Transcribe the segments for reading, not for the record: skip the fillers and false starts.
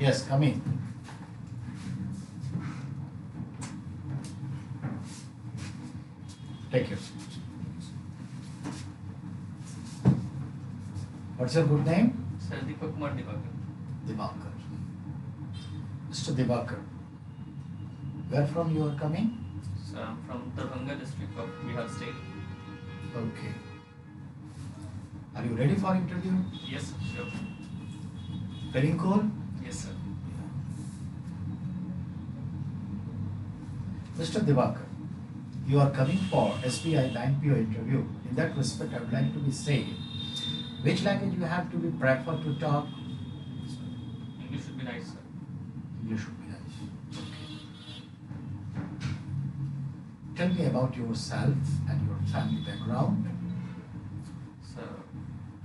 Yes, come in. Take your seat. What's your good name? Sir, Deepak Kumar Divakar. Divakar. Mr. Divakar, where from you are coming? So I'm from Darbhanga district of Bihar state. Okay. Are you ready for interview? Yes, sir, sure. Feeling cool? Yes, sir. Mr. Divakar, you are coming for SBI Bank PO interview. In that respect, I would like to be saying, which language you have to be prefer to talk? Sir, English should be nice, sir. English should be nice. Okay. Tell me about yourself and your family background. So,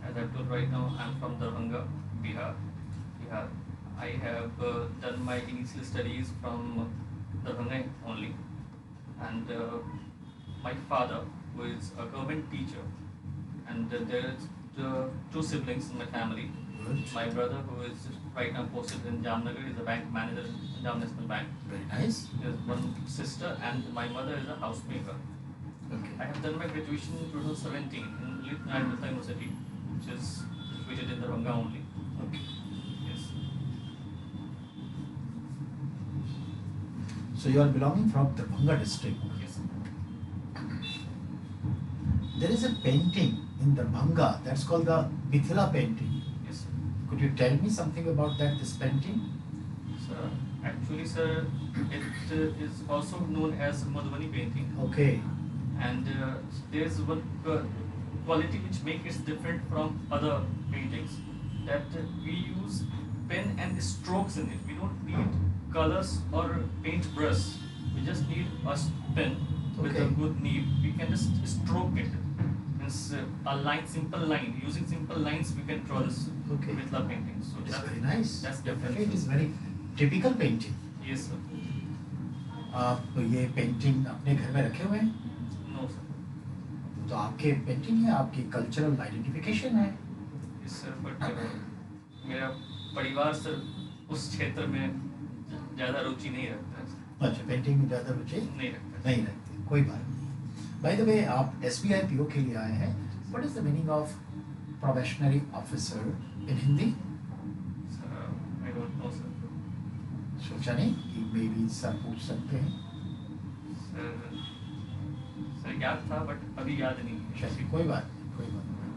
as I told right now, I'm from Darbhanga, Bihar. I have done my initial studies from Darbhanga only, and my father, who is a government teacher, and there is two siblings in my family. Good. My brother, who is right now posted in Jamnagar, is a bank manager in Punjab National Bank. Very nice. There's one sister, and my mother is a housemaker. Okay. I have done my graduation in 2017 in Lit Nayar Mehta University, which is situated in Darbhanga only. Okay. Yes. So you are belonging from Darbhanga district. Yes. There is a painting in Darbhanga that's called the Mithila painting. Yes. Could you tell me something about this painting? So actually, sir, it is also known as Madhubani painting, Okay. and there is one quality which makes it different from other paintings, that we use pen and strokes in it. We don't need colors or paint brush. We just need a pen with a Okay. good nib. We can just stroke it. Means a line, simple line. Using simple lines, we can draw this Okay. Mithila painting. So It's that's very nice. That's Definitely, different. it is very typical painting. Yes, sir. आप ये painting अपने घर में रखे हुए हैं? No, sir. तो आपके पेंटिंग है, आपकी कल्चरल आइडेंटिफिकेशन है. Yes, sir. But मेरा परिवार सर उस क्षेत्र में ज़्यादा रुचि नहीं रखता है, सर. अच्छा, पेंटिंग में ज़्यादा रुचि नहीं रखता. नहीं रखते, कोई बात नहीं. बाय द वे, आप SBI PO के लिए आए हैं. What is the meaning of probationary officer in Hindi? Sir, I don't know, sir. सोचा नहीं कि मे बी सर पूछ सकते हैं. सर याद था बट अभी याद नहीं है. चलिए, कोई बात नहीं, कोई बात नहीं.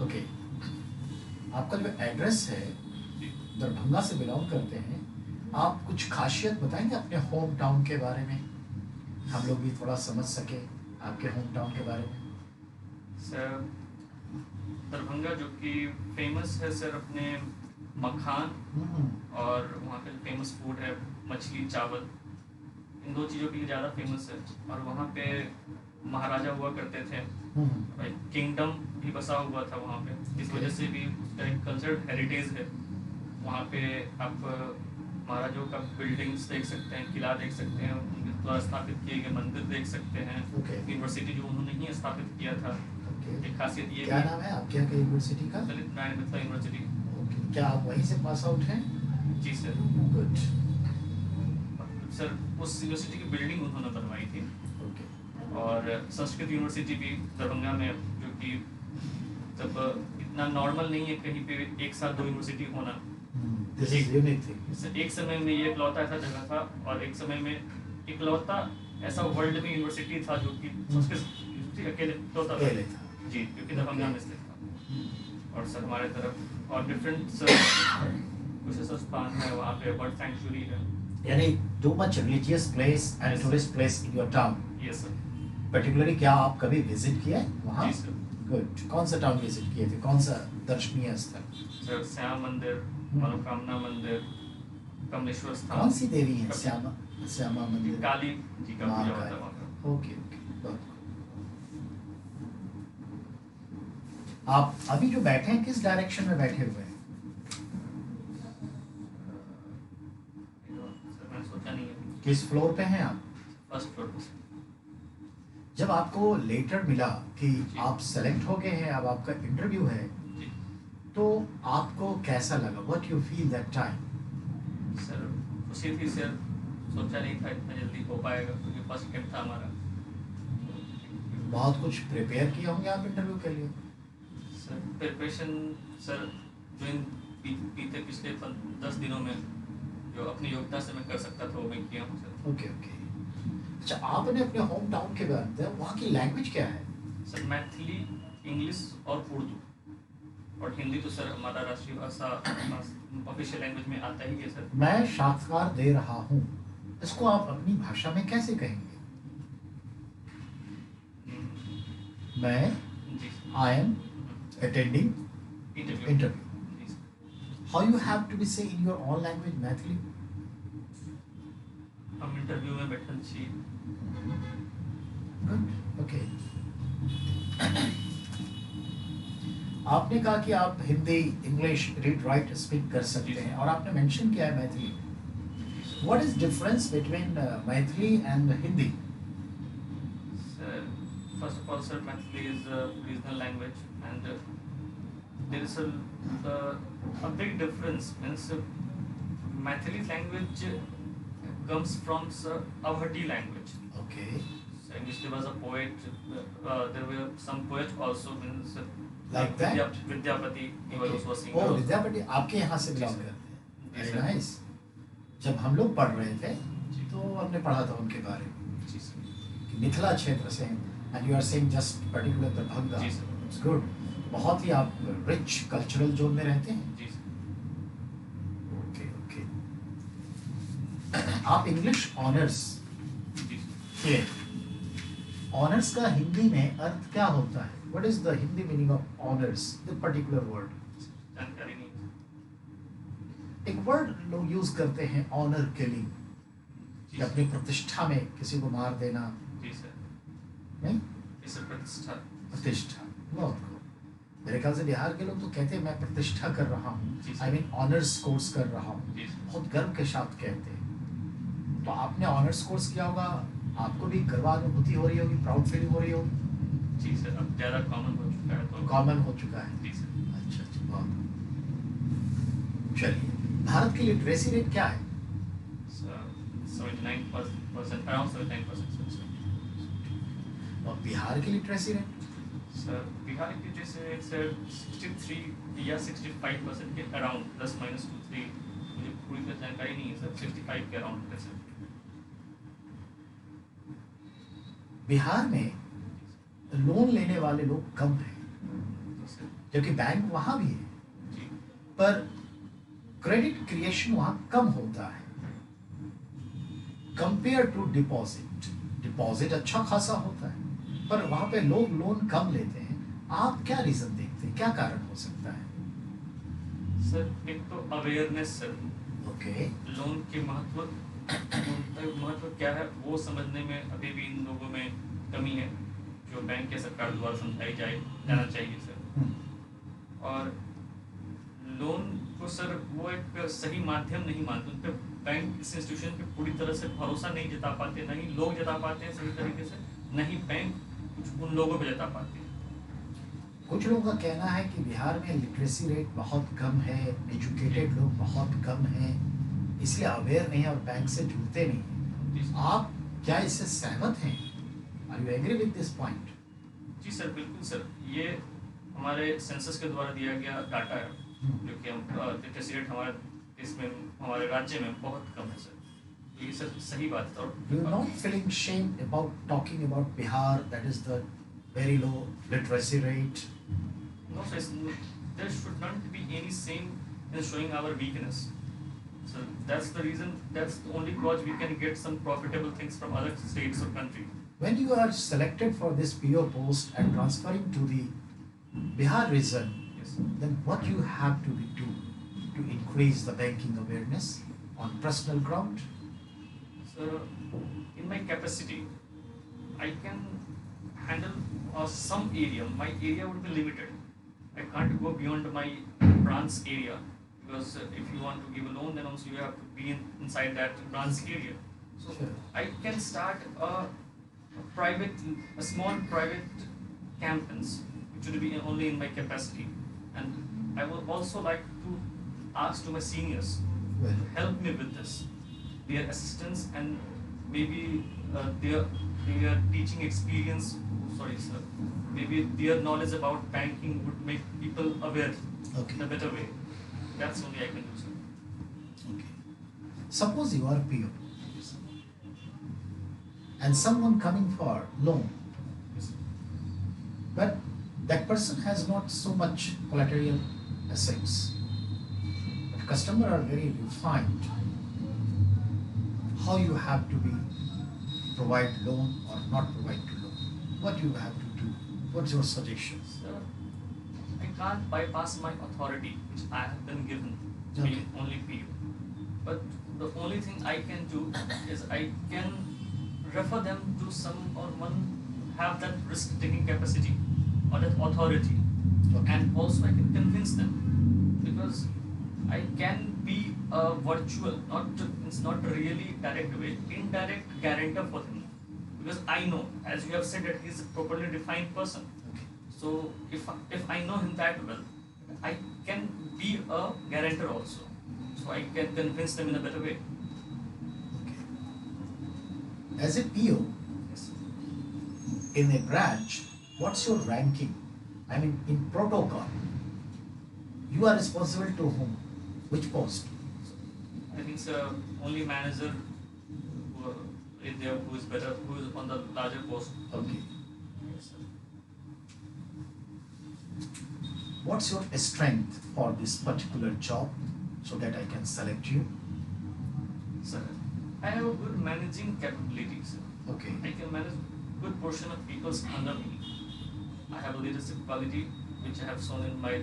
ओके. आपका जो एड्रेस है, दरभंगा से बिलोंग करते हैं. आप कुछ खासियत बताएंगे अपने होम टाउन के बारे में, हम लोग भी थोड़ा समझ सके आपके होम टाउन के बारे में. सर दरभंगा जो कि फेमस है सर अपने मखान, और वहाँ पे फेमस फूड है मछली चावल. इन दो चीज़ों के लिए ज़्यादा फेमस है. और वहाँ पे महाराजा हुआ करते थे, किंगडम भी बसा हुआ था वहाँ पे. इस वजह से भी उसका एक कल्चरल हेरिटेज है. वहाँ पे आप महाराजाओं का बिल्डिंग्स देख सकते हैं, किला देख सकते हैं, उनके द्वारा स्थापित किए गए मंदिर देख सकते हैं. यूनिवर्सिटी जो उन्होंने ही स्थापित किया था. एक खासियत ये क्या नाम है आपके यहाँ के यूनिवर्सिटी का? ललित नारायण मिथिला यूनिवर्सिटी. क्या आप वहीं से पास आउट हैं? जी सर. गुड. सर उस यूनिवर्सिटी की बिल्डिंग उन्होंने बनवाई थी. ओके. और संस्कृत यूनिवर्सिटी भी दरभंगा में, जो कि जब इतना नॉर्मल नहीं है कहीं पे एक साथ दो यूनिवर्सिटी होना. This is unique thing. Sir एक समय में ये इकलौता ऐसा जगह था, और एक समय में इकलौता ऐसा वर्ल्ड में यूनिवर्सिटी था जो कि संस्कृत यूनिवर्सिटी अकेले इकलौता था. जी, क्योंकि दरभंगा में स्थित था. और सर हमारे तरफ और डिफरेंट कुछ स्थान है, वहाँ पे बर्ड सैंक्चुरी है. यानी too much religious place and tourist place in your town. Yes sir. Particularly क्या आप कभी विजिट किए वहाँ? जी सर. गुड. कौन सा टाउन विजिट किए थे, कौन सा दर्शनीय स्थल? सर श्याम मंदिर, मनोकामना मंदिर, कमलेश्वर स्थान. कौन सी देवी है श्यामा? श्यामा मंदिर काली जी का पूजा होता है वहाँ पर. Okay okay. आप अभी जो बैठे हैं किस डायरेक्शन में बैठे हुए हैं? सर मैंने सोचा नहीं है. किस फ्लोर पे हैं आप? फर्स्ट फ्लोर पे. जब आपको लेटर मिला कि आप सेलेक्ट हो गए हैं, अब आपका इंटरव्यू है, जी. तो आपको कैसा लगा? What you feel that time? Sir खुशी थी सर, सोचा नहीं था इतना जल्दी हो पाएगा क्योंकि फर्स्ट अटेम्प्ट था हमारा। बहुत कुछ प्रिपेयर किए होंगे आप इंटरव्यू के लिए? सर प्रिपरेशन सर जो इन बीते पिछले 10 दिनों में जो अपनी योग्यता से मैं कर सकता था वो मैं किया हूँ सर। Okay okay. अच्छा, आपने अपने होम टाउन के बारे में बताया, वहाँ की लैंग्वेज क्या है? सर मैथिली, इंग्लिश और उर्दू, और हिंदी तो सर हमारा राष्ट्रीय भाषा ऑफिशियल लैंग्वेज में आता ही है सर। मैं साक्षात्कार दे रहा हूँ, इसको आप अपनी भाषा में कैसे कहेंगे? मैं जी sir. I am attending interview. Interview. जी sir. How you have to be say in your own language, Maithili? हम इंटरव्यू में बैठल छी। Good, okay. आपने कहा कि आप Hindi, English read write speak कर सकते हैं और आपने मेंशन किया है Maithili. What is difference between Maithili and Hindi? Sir, first of all, sir, Maithili is a regional language, and there is a big difference. Means Maithili language comes from Awadhi language. Okay. So, in which there was a poet. There were some poets also. Means Like that? Vidyapati. He was also a singer. Oh, also. Vidyapati आपके यहाँ से जी belong sir. करते हैं। जी very sir. Nice. जब हम लोग पढ़ रहे थे जी। तो हमने पढ़ा था उनके बारे में जी सर। कि मिथिला क्षेत्र से, and you are saying just particular Darbhanga. जी सर। It's good. बहुत ही आप रिच कल्चरल जोन में रहते हैं। जी सर। Okay okay. आप इंग्लिश ऑनर्स जी सर। के, ऑनर्स का हिंदी में अर्थ क्या होता है? What is the Hindi meaning of honours, the particular word? जानकारी नहीं है। एक वर्ड लोग यूज करते हैं, ऑनर किलिंग, जी कि अपनी प्रतिष्ठा में किसी को मार देना। जी सर। नहीं, इस प्रतिष्ठा। प्रतिष्ठा बहुत को, मेरे ख्याल से बिहार के लोग तो कहते हैं मैं प्रतिष्ठा कर रहा हूँ, जी sir. I mean honours course कर रहा हूँ, जी सर। बहुत गर्व के साथ कहते हैं। तो आपने ऑनर्स कोर्स किया होगा, आपको भी गर्वानुभूति हो रही होगी, प्राउड फीलिंग हो रही होगी। जी सर, अब ज़्यादा कॉमन हो चुका है तो। कॉमन हो चुका है। जी सर। अच्छा अच्छा, बहुत। चलिए, भारत की लिटरेसी रेट क्या है? 79%, अराउंड 79%। और बिहार की लिटरेसी रेट? सर बिहार की जैसे सर 63 या 65% के अराउंड, प्लस माइनस 2-3, मुझे पूरी तरह जानकारी नहीं है सर, 65 के अराउंड है सर। बिहार में लोन लेने वाले लोग कम हैं, जी सर। जबकि बैंक वहाँ भी है, जी। पर क्रेडिट क्रिएशन वहाँ कम होता है कंपेयर टू डिपॉजिट। डिपॉजिट अच्छा खासा होता है, पर वहाँ पे लोग लोन कम लेते हैं। आप क्या रीजन देखते हैं, क्या कारण हो सकता है? सर एक तो अवेयरनेस सर, ओके। लोन के महत्व क्या है वो समझने में अभी भी इन लोगों में कमी है, जो बैंक या सरकार द्वारा समझाई जाना चाहिए सर। और लोन को सर वो एक सही माध्यम नहीं मानते, उन पर बैंक इस इंस्टीट्यूशन पे पूरी तरह से भरोसा नहीं जता पाते, नहीं लोग जता पाते हैं सही तरीके से, नहीं बैंक कुछ उन लोगों पे जता पाते हैं। कुछ लोगों का कहना है कि बिहार में लिटरेसी रेट बहुत कम है, एजुकेटेड लोग बहुत कम हैं, इसलिए अवेयर नहीं है और बैंक से जुड़ते नहीं हैं। जी सर। आप क्या इससे सहमत हैं? Are you agree with this point? जी सर, बिल्कुल सर, ये हमारे सेंसस के द्वारा दिया गया डाटा है, जो कि हम लिटरेसी रेट हमारे इसमें, हमारे राज्य में बहुत कम है सर। ये सर सही बात है। और You're not feeling shame about talking about Bihar, that is the very low literacy rate? no sir, there should not be any shame in showing our weakness. So that's the reason, that's the only cause we can get some profitable things from other states or country. When you are selected for this PO post and transferring to the Bihar region, Yes. then what you have to do to increase the banking awareness on personal ground? So in my capacity, I can handle some area. My area would be limited. I can't go beyond my branch area, because if you want to give a loan, then also you have to be inside that branch area. So Sure. I can start a small private campaigns, which would be only in my capacity, and I would also like to ask to my seniors Well, to help me with this, their assistance and maybe their teaching experience. Sorry, sir. Maybe their knowledge about banking would make people aware okay. in a better way. That's only I can do, sir. Okay. Suppose you are a PO and someone coming for loan, Yes, sir. but that person has not so much collateral assets. But customer are very refined. How you have to be provide loan or not provide to loan? What you have to do? What's your suggestions? Sir, I can't bypass my authority, which I have been given, Okay. being only PO. But the only thing I can do is I can refer them to someone who have that risk-taking capacity or that authority, Okay. and also I can convince them, because I can be a virtual, it's not really direct way, indirect guarantor for him, because I know, as you have said, that he's a properly defined person. Okay. So if I know him that well, I can be a guarantor also. So I can convince them in a better way. Okay. As a PO Yes. in a branch, what's your ranking? I mean, in protocol, you are responsible to whom? Which post? I think the only manager who is there who is better, who is on the larger post. Okay. Yes, sir. What's your strength for this particular job so that I can select you? Sir, I have a good managing capability, sir. Okay. I can manage good portion of people's under me. I have a leadership quality which I have shown in my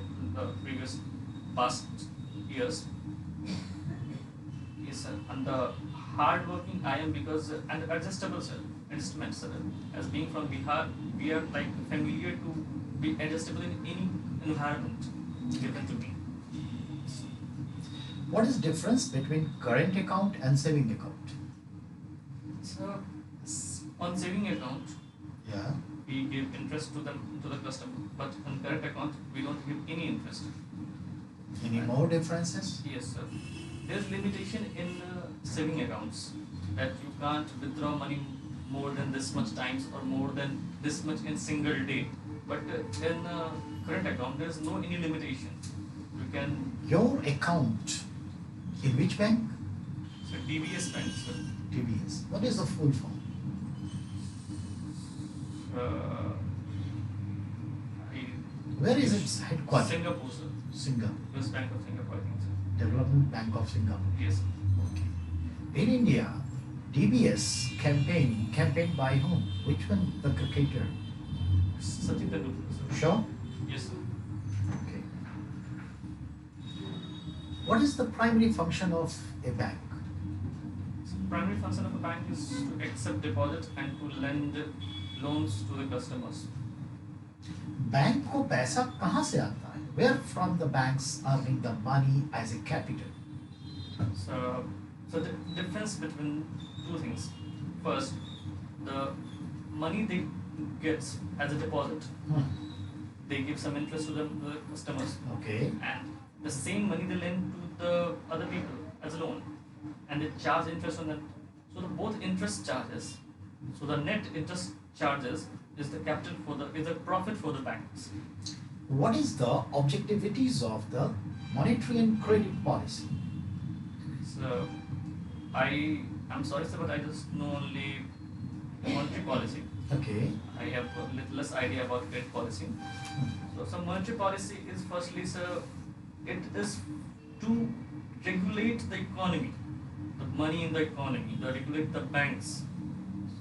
previous past years. Yes, sir. And the hardworking I am because and adjustable, sir. Adjustment, sir. As being from Bihar, we are like familiar to be adjustable in any environment given to me. What is difference between current account and saving account? So, on saving account, Yeah. we give interest to the customer, but on current account, we don't give any interest. Any more differences? Yes, sir. There's limitation in saving accounts that you can't withdraw money more than this much times or more than this much in single day. But in current account, there's no any limitation. You can Your account in which bank? so DBS bank, sir. TBS. What is the full form? Uh, Where is its headquarters? Singapore, sir. Singapore. West Bank of Singapore, I think, sir. Development Bank of Singapore. Yes. Okay. In India, DBS campaign by whom? Which one? The cricketer. Sachin Tendulkar, sir. Sure. Yes, sir. Okay. What is the primary function of a bank? Primary function of a bank is to accept deposit and to lend loans to the customers. Bank को पैसा कहाँ से आता है? Where from the banks earning the money as a capital? So the difference between two things. First, the money they get as a deposit, they give some interest to the customers, Okay. and the same money they lend to the other people as a loan, and they charge interest on that. So the both interest charges. So the net interest charges is the capital is the profit for the banks. What is the objectivities of the monetary and credit policy? So I'm sorry, sir, but I just know only monetary policy. Okay. I have a little less idea about credit policy. So some monetary policy is firstly, sir, it is to regulate the economy, the money in the economy, to regulate the banks.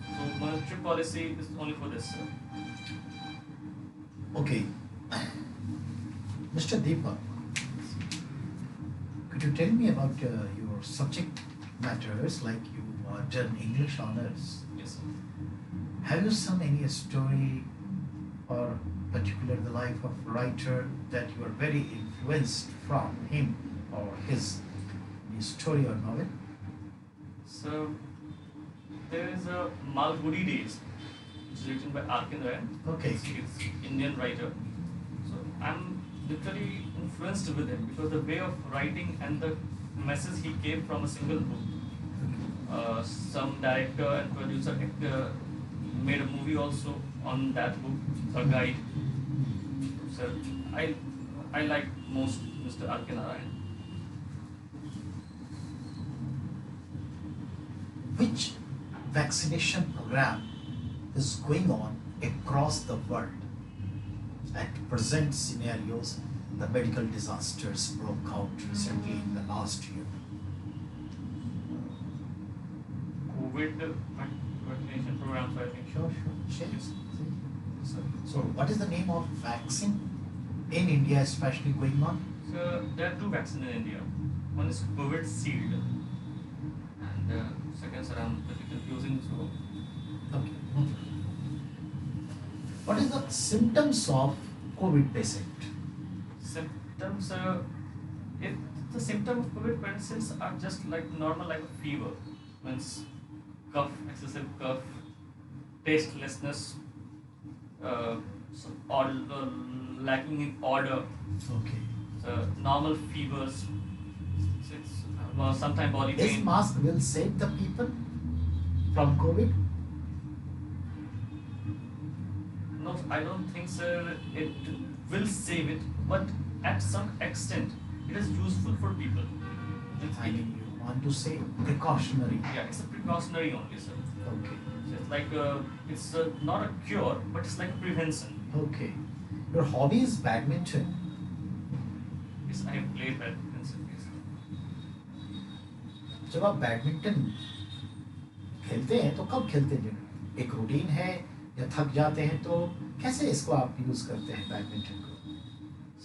So monetary policy is only for this, sir. Okay. Mr. Deepak, could you tell me about your subject matters, like you done English honors? Yes, sir. Have you some any story or particular the life of writer that you are very influenced from him or his story or novel? So there is a Malgudi Days, which is written by Arkin Ray. Okay. He's Indian writer. So I'm literally influenced with him because the way of writing and the message he gave from a single book. Some director and producer made a movie also on that book, a guide. So I like most Mr. R.K. Narayan. Which vaccination program is going on across the world? At present scenarios, the medical disasters broke out recently in the last year. COVID vaccination programs, I think. Sure. Share. Yes. So what is the name of vaccine in India especially going on? So there are two vaccines in India. One is COVID Shield, and second, sir, I'm a little confusing. So Okay. What is the symptoms of COVID patient? symptoms, the symptom of COVID patients are just like normal, like a fever, means cough, excessive cough, tastelessness, lacking in odor, Okay. normal fevers. It's sometimes body This pain. mask will save the people from COVID? No, I don't think, sir, it will save it, but at some extent, it is useful for people. I mean, you want to say precautionary. Yeah, it's a precautionary only, sir. Okay. So it's like it's not a cure, but it's like a prevention. Okay. Your hobby is badminton. Yes, I have played badminton, sir. Yes. जब आप badminton खेलते हैं तो कब खेलते हैं? एक routine है या थक जाते हैं तो कैसे इसको आप यूज करते हैं बैडमिंटन को?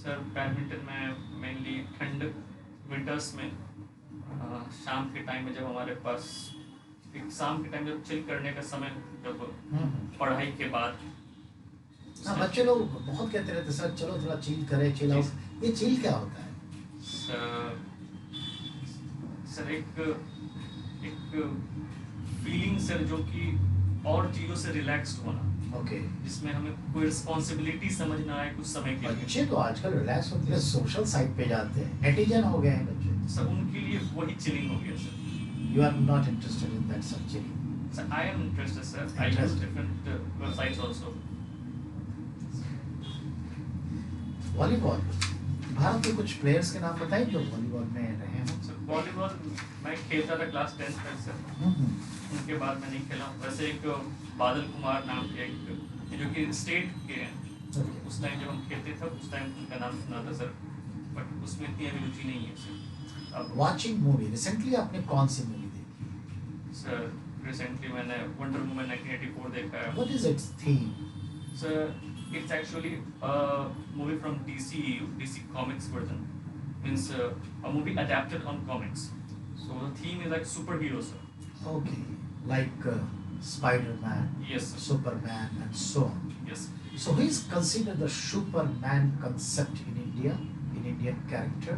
सर बैडमिंटन में मेनली ठंड विंटर्स में शाम के टाइम में जब हमारे पास शाम के टाइम जब चिल करने का समय, जब पढ़ाई के बाद। हाँ, बच्चे लोग बहुत कहते रहते सर चलो थोड़ा चिल करें, चिल आउट। ये चिल क्या होता है? सर एक फीलिंग सर, जो कि और चीज़ों से रिलैक्स्ड होना। ओके। जिसमें हमें कोई रिस्पॉन्सिबिलिटी समझ ना आए कुछ समय के लिए। बच्चे तो आजकल रिलैक्स होते हैं, सोशल साइट पे जाते हैं, नेटिजन हो गए हैं बच्चे। सर उनके लिए वही चिलिंग हो गया sir. You are not interested in that such chilling? Sir, I am interested, sir. I use different websites also. Volleyball, Bharat के कुछ प्लेयर्स के नाम बताइए जो वॉलीबॉल में रहे हैं। सर वॉलीबॉल मैं खेलता था क्लास 10 तक सर। उनके बाद मैं नहीं खेला। वैसे एक बादल कुमार नाम के एक जो कि स्टेट के हैं, उस टाइम जब हम खेलते थे उस टाइम उनका नाम सुना था सर, बट उसमें इतनी अभी रुचि नहीं है सर। अब वॉचिंग मूवी रिसेंटली आपने कौन सी मूवी देखी? सर रिसेंटली मैंने वंडर वुमन 1984 देखा है। What is it's theme? Sir it's actually a movie from DC Comics version. Means a movie adapted on comics. So the theme is like superheroes, sir. Okay, like Spider-Man, Yes, sir. Superman, and so on. Yes. So he is considered the Superman concept in India, in Indian character.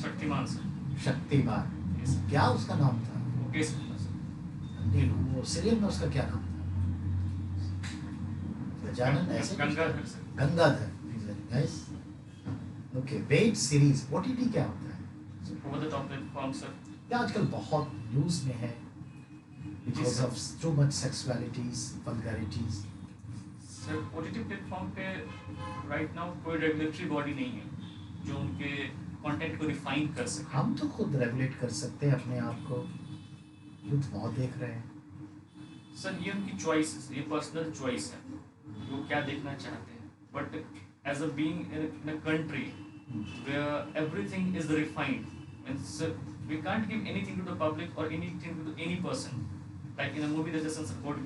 Shaktiman, sir. Shaktimaan. Yes. क्या उसका नाम था? Okay, sir. नहीं, वो serial में उसका क्या नाम था? गजानन ऐसे? Gangadhar, sir. Gangadhar. Nice. Okay, web series OTT क्या होता है? Over the top platform, sir. ये आजकल बहुत न्यूज में है because sir. of too much sexualities, vulgarities. Sir, OTT platform पे right now कोई regulatory body नहीं है जो उनके content को refine कर सके। हम तो खुद रेगुलेट कर सकते हैं अपने आप को। यूथ बहुत देख रहे हैं। सर ये उनकी चॉइस है, ये पर्सनल चॉइस है, वो क्या देखना चाहते हैं। But as a being in a country where everything is refined, means we can't give anything to the public और anything to any person. Like in a movie there is a support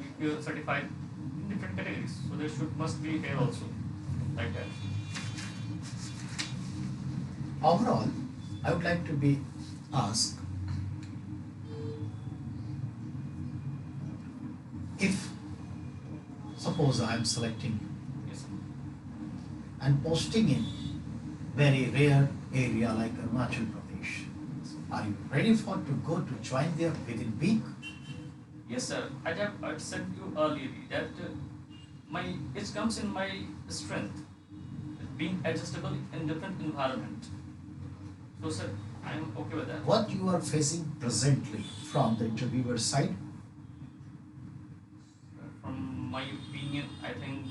certified in different categories, so there must be here also like that. Overall, I would like to be asked if suppose I am selecting you Yes, sir. and posting in very rare area like Arunachal Pradesh, are you ready for to go to join there within week? Yes, sir. I said you earlier that it comes in my strength. being adjustable in different environment. So sir, I'm okay with that. What you are facing presently from the interviewer's side? From my opinion, I think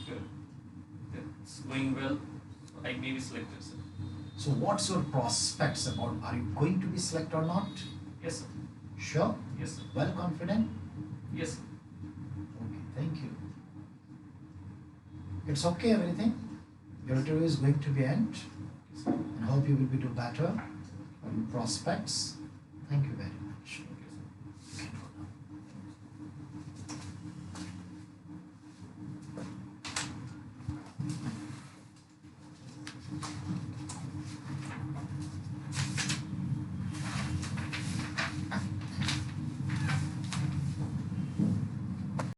it's going well. So I may be selected, sir. So what's your prospects about, are you going to be selected or not? Yes, sir. Sure? Yes, sir. Well confident? Yes, sir. Okay, thank you. It's okay, everything. Your interview is going to be end. Yes, sir. And hope you will be do better on your prospects. Thank you.